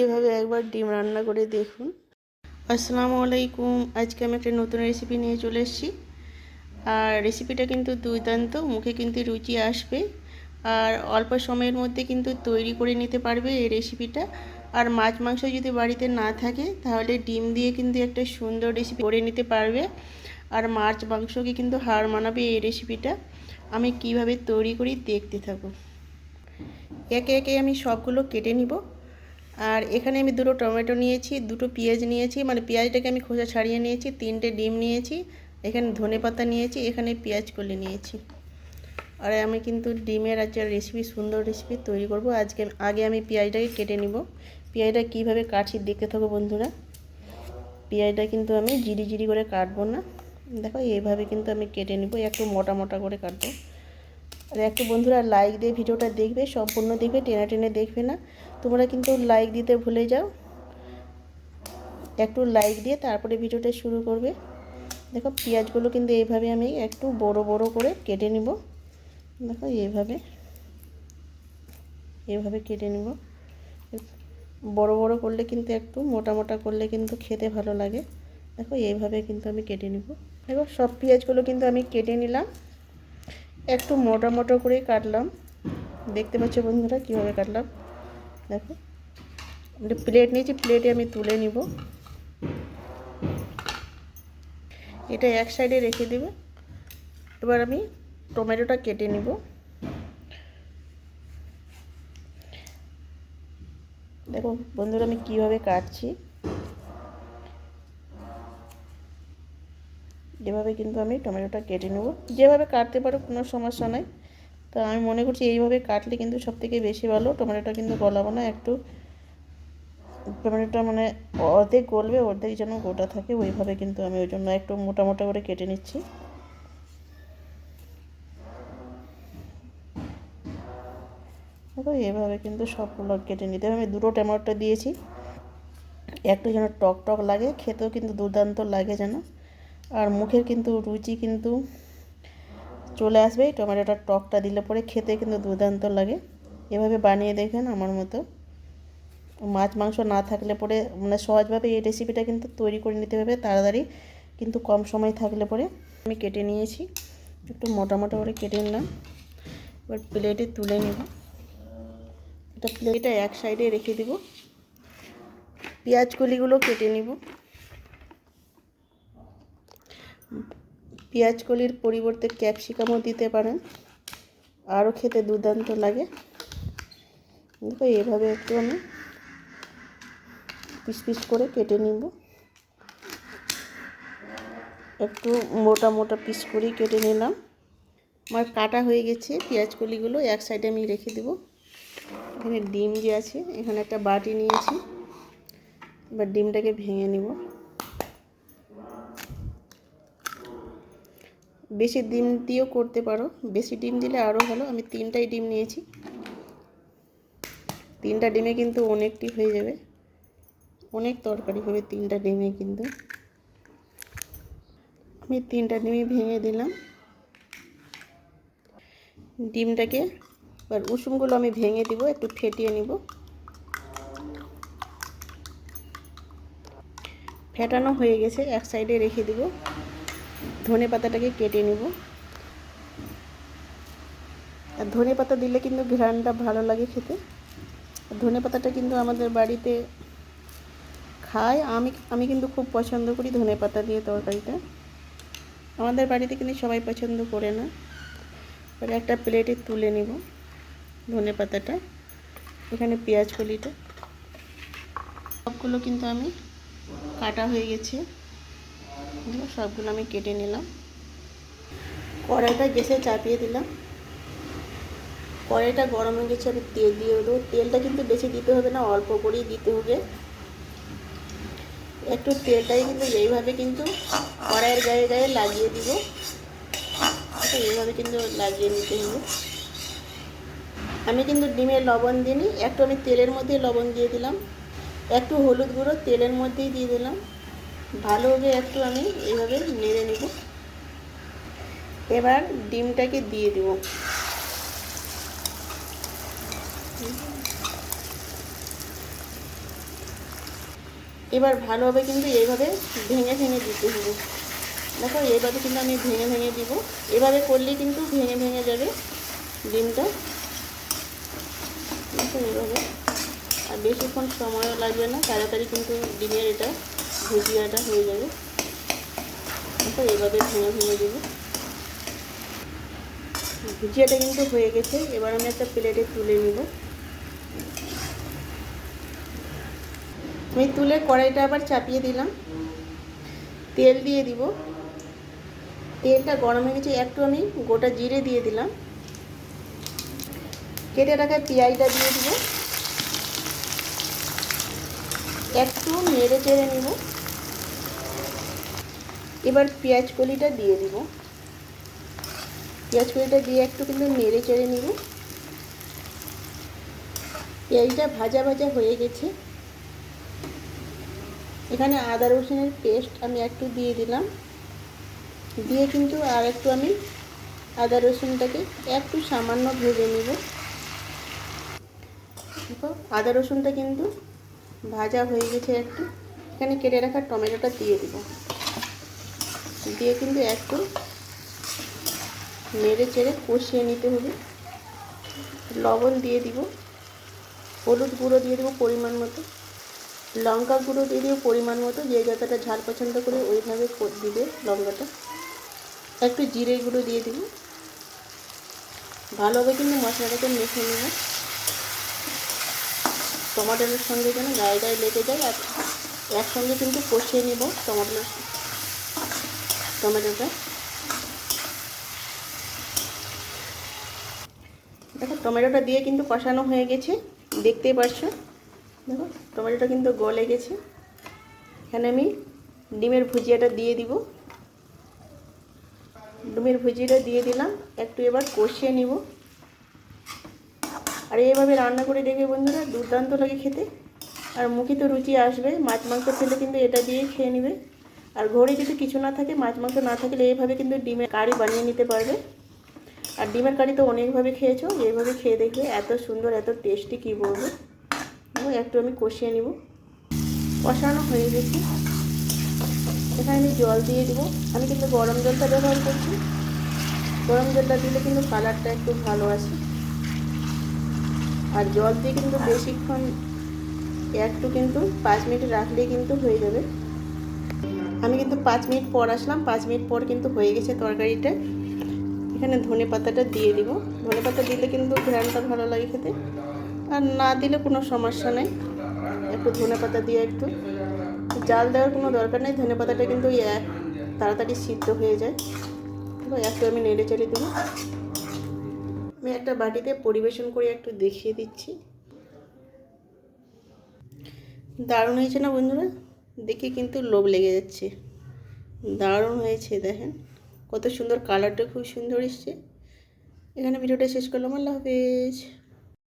এইভাবে একবার ডিম রান্না করে দেখুন। আসসালামু আলাইকুম। আজকে আমি একটা নতুন রেসিপি নিয়ে চলে এসেছি। আর রেসিপিটা কিন্তু দুর্দান্ত, মুখে কিন্তু রুচি আসবে। আর অল্প সময়ের মধ্যে কিন্তু তৈরি করে নিতে পারবে এই রেসিপিটা। আর মাছ মাংস যদি বাড়িতে না থাকে তাহলে ডিম দিয়ে কিন্তু একটা সুন্দর রেসিপি করে নিতে পারবে। আর মাছ মাংসকে কিন্তু হার মানাবে এই রেসিপিটা। আমি কিভাবে তৈরি করি দেখতে থাকো। একে একে আমি সবগুলো কেটে নিব। আর এখানে আমি দুটো টমেটো নিয়েছি, দুটো পেঁয়াজ নিয়েছি, মানে পেঁয়াজটাকে আমি খোসা ছাড়িয়ে নিয়েছি, 3টে ডিম নিয়েছি, এখানে ধনেপাতা নিয়েছি, এখানে পেঁয়াজ কলি নিয়েছি। আর আমি কিন্তু ডিমের আজকে রেসিপি, সুন্দর রেসিপি তৈরি করব। আগে আমি পেঁয়াজটাকে কেটে নিব। পেঁয়াজটা কীভাবে কাটছি দেখতে থাকো বন্ধুরা। পেঁয়াজটা কিন্তু আমি জিরি জিরি করে কাটবো না, দেখো এইভাবে কিন্তু আমি কেটে নিব, একটু মোটা মোটা করে কাটবো। আর একটু বন্ধুরা লাইক দিয়ে ভিডিওটা দেখবে, সম্পূর্ণ দেখবে, টেনে টেনে দেখবে না। তোমরা কিন্তু লাইক দিতে ভুলে যাও, একটু লাইক দিয়ে তারপরে ভিডিওটা শুরু করবে। দেখো পেঁয়াজগুলো কিন্তু এইভাবে আমি একটু বড় বড় করে কেটে নিব। দেখো এইভাবে কেটে নিব। বড় বড় করলে কিন্তু, একটু মোটা মোটা করলে কিন্তু খেতে ভালো লাগে। দেখো এইভাবে কিন্তু আমি কেটে নিব। দেখো সব পেঁয়াজগুলো কিন্তু আমি কেটে নিলাম, একটু মোটা মোটা করে কাটলাম। দেখতে পাচ্ছ বন্ধুরা কীভাবে কাটলাম। দেখো প্লেট নিয়েছি, প্লেটে আমি তুলে নিব। এটা এক সাইডে রেখে দেবে। এবার আমি টমেটোটা কেটে নিব। দেখো বন্ধুরা আমি কিভাবে কাটছি, যেভাবে কিন্তু আমি টমেটোটা কেটে নেব। যেভাবে কাটতে পারো কোনো সমস্যা নাই, তো আমি মনে করছি এইভাবে কাটলে কিন্তু সবথেকে বেশি ভালো। টমেটোটা কিন্তু গলাবো না, একটু টমেটোটা মানে অর্ধেক গলবে, অর্ধেক যেন গোটা থাকে, ওইভাবে কিন্তু আমি ওই জন্য একটু মোটা মোটা করে কেটে নিচ্ছি। দেখো এইভাবে কিন্তু সবগুলো কেটে নিতে হবে। আমি দুটো টমেটো দিয়েছি, একটু যেন টক টক লাগে, খেতেও কিন্তু দুর্দান্ত লাগে যেন। আর মুখের কিন্তু রুচি কিন্তু চলে আসবে টমেটোটার টকটা দিলে পরে, খেতে কিন্তু দুর্দান্ত লাগে। এভাবে বানিয়ে দেখেন আমার মতো। মাছ মাংস না থাকলে পরে মানে সহজভাবে এই রেসিপিটা কিন্তু তৈরি করে নিতে হবে তাড়াতাড়ি, কিন্তু কম সময় থাকলে পরে। আমি কেটে নিয়েছি, একটু মোটা মোটা করে কেটে নিলাম। এবার প্লেটে তুলে নেব। প্লেটটা এক সাইডে রেখে দেব। পেঁয়াজ কলিগুলো কেটে নিব। পেঁয়াজ কলির পরিবর্তে ক্যাপসিকামও দিতে পারেন, আরও খেতে দুর্দান্ত লাগে। দেখো এভাবে একটু আমি পিস পিস করে কেটে নিব। একটু মোটা মোটা পিস করেই কেটে নিলাম। আমার কাটা হয়ে গেছে পেঁয়াজ কলিগুলো, এক সাইডে আমি রেখে দেব। এখানে ডিম যে আছে, এখানে একটা বাটি নিয়েছি, এবার ডিমটাকে ভেঙে নিব। বেশি ডিম দিয়েও করতে পারো, বেশি ডিম দিলে আরও ভালো। আমি 3টাই ডিম নিয়েছি, 3টা ডিমে কিন্তু অনেকটি হয়ে যাবে, অনেক তরকারি হবে 3টা ডিমে কিন্তু। আমি 3টা ডিমই ভেঙে দিলাম। ডিমটাকে এবার উষুমগুলো আমি ভেঙে দিব, একটু ফেটিয়ে নিব। ফেটানো হয়ে গেছে, এক সাইডে রেখে দিব। ধনে পাতাটাকে কেটে নিব। আর ধনে পাতা দিলে কিন্তু ঘ্রাণটা ভালো লাগে খেতে। ধনে পাতাটা কিন্তু আমাদের বাড়িতে খায়, আমি কিন্তু খুব পছন্দ করি ধনে পাতা দিয়ে তরকারিটা। আমাদের বাড়িতে কিন্তু সবাই পছন্দ করে না। এবার একটা প্লেটে তুলে নিব ধনে পাতাটা, এখানে পেঁয়াজ কলিটা, সবগুলো কিন্তু আমি কাটা হয়ে গেছে, সবগুলো আমি কেটে নিলাম। কড়াইটা গ্যাসে চাপিয়ে দিলাম। কড়াইটা গরম হয়ে গেছে, আমি তেল দিয়ে দেবো। তেলটা কিন্তু বেশি দিতে হবে না, অল্প করেই দিতে হবে। একটু তেলটাই কিন্তু এইভাবে কিন্তু কড়াইয়ের গায়ে গায়ে লাগিয়ে দিব। এইভাবে কিন্তু লাগিয়ে নিতে হবে। আমি কিন্তু ডিমে লবণ দিইনি, একটু আমি তেলের মধ্যে লবণ দিয়ে দিলাম, একটু হলুদ গুঁড়ো তেলের মধ্যেই দিয়ে দিলাম। ভালোভাবে একটু আমি এইভাবে নেড়ে নেব। এবার ডিমটাকে দিয়ে দেব। এবার ভালোভাবে কিন্তু এইভাবে ভেঙে ভেঙে দিতে হবে। দেখো এইভাবে কিন্তু আমি ভেঙে ভেঙে দিব। এভাবে করলেই কিন্তু ভেঙে ভেঙে যাবে ডিমটা। দেখো এইভাবে, আর বেশিক্ষণ সময়ও লাগবে না, তাড়াতাড়ি কিন্তু ডিমের এটা ভুজিয়াটা হয়ে যাবে। দেখো এইভাবে ভেঙে ভেঙে দেবো। ভুজিয়াটা কিন্তু হয়ে গেছে। এবার আমি একটা প্লেটে তুলে নিব। আমি তুলে কড়াইটা আবার চাপিয়ে দিলাম, তেল দিয়ে দিব। তেলটা গরম হয়ে গেছে, একটু আমি গোটা জিরে দিয়ে দিলাম, কেটে রাখা পেঁয়াজটা দিয়ে দিব, একটু নেড়ে চেড়ে নেব। এবার পেঁয়াজ কলিটা দিয়ে দিব। পেঁয়াজ কলিটা দিয়ে একটু কিন্তু নেড়ে চেড়ে নেব। পেঁয়াজটা ভাজা ভাজা হয়ে গেছে। এখানে আদা রসুনের পেস্ট আমি একটু দিয়ে দিলাম, দিয়ে কিন্তু আর একটু আমি আদা রসুনটাকে একটু সামান্য ভেজে নেব। দেখো আদা রসুনটা কিন্তু ভাজা হয়ে গেছে একটু। এখানে কেটে রাখা টমেটোটা দিয়ে দিব, দিয়ে কিন্তু একটু নেড়ে চেড়ে কষিয়ে নিতে হবে। লবণ দিয়ে দিব, হলুদ গুঁড়ো দিয়ে দেবো পরিমাণ মতো, লঙ্কা গুঁড়ো দিয়ে দেবো পরিমাণ মতো, যে যতটা ঝাল পছন্দ করে ওইভাবে দিবে লঙ্কাটা। একটু জিরে গুঁড়ো দিয়ে দিব। ভালোভাবে কিন্তু মশলাটাকে মেখে নেব, টমেটোর সঙ্গে যেন গায়ে গায়ে লেগে যায়। আর একসঙ্গে কিন্তু কষিয়ে নেব টমেটোটা। দেখো টমেটোটা দিয়ে কিন্তু কষানো হয়ে গেছে, দেখতেই পাচ্ছ। দেখো টমেটোটা কিন্তু গলে গেছে। এখানে আমি ডিমের ভুজিয়াটা দিয়ে দিব। ডিমের ভুজিয়াটা দিয়ে দিলাম, একটু এবার কষিয়ে নিব। আর এইভাবে রান্না করে দেখবে বন্ধুরা, দুর্দান্ত লাগে খেতে। আর মুখে তো রুচি আসবে। মাছ মাংস খেলে কিন্তু এটা দিয়ে খেয়ে নেবে। আর ঘরে যদি কিছু না থাকে, মাছ মাংস না থাকলে এইভাবে কিন্তু ডিমের কারি বানিয়ে নিতে পারবে। আর ডিমের কারি তো অনেকভাবে খেয়েছো, এইভাবে খেয়ে দেখবে, এত সুন্দর এত টেস্টি কী বলবো। একটু আমি কষিয়ে নিব। কষানো হয়ে গেছে, এখানে আমি জল দিয়ে দেবো। আমি কিন্তু গরম জলটা ব্যবহার করছি। গরম জলটা দিলে কিন্তু কালারটা একটু ভালো আসে। আর জল দিয়ে কিন্তু বেশিক্ষণ একটু কিন্তু 5 মিনিট রাখলেই কিন্তু হয়ে যাবে। আমি কিন্তু 5 মিনিট পর আসলাম। 5 মিনিট পর কিন্তু হয়ে গেছে তরকারিটা। এখানে ধনে পাতাটা দিয়ে দিব। ধনে পাতা দিলে কিন্তু ঘ্রাণটা ভালো লাগে খেতে, আর না দিলে কোনো সমস্যা নেই। একটু ধনে পাতা দিয়ে একটু জাল দেওয়ার কোনো দরকার নেই। ধনে পাতাটা কিন্তু তাড়াতাড়ি সিদ্ধ হয়ে যায়। একটু আমি নেড়ে চেড়ে দেবো। আমি একটা বাটিতে পরিবেশন করে একটু দেখিয়ে দিচ্ছি। দারুণ হয়েছে না বন্ধুরা? দেখে কিন্তু লোভ লেগে যাচ্ছে। দারুণ হয়েছে, দেখেন কত সুন্দর, কালারটা খুব সুন্দর এসছে। এখানে ভিডিওটা শেষ করলাম। আল্লাহ হাফেজ।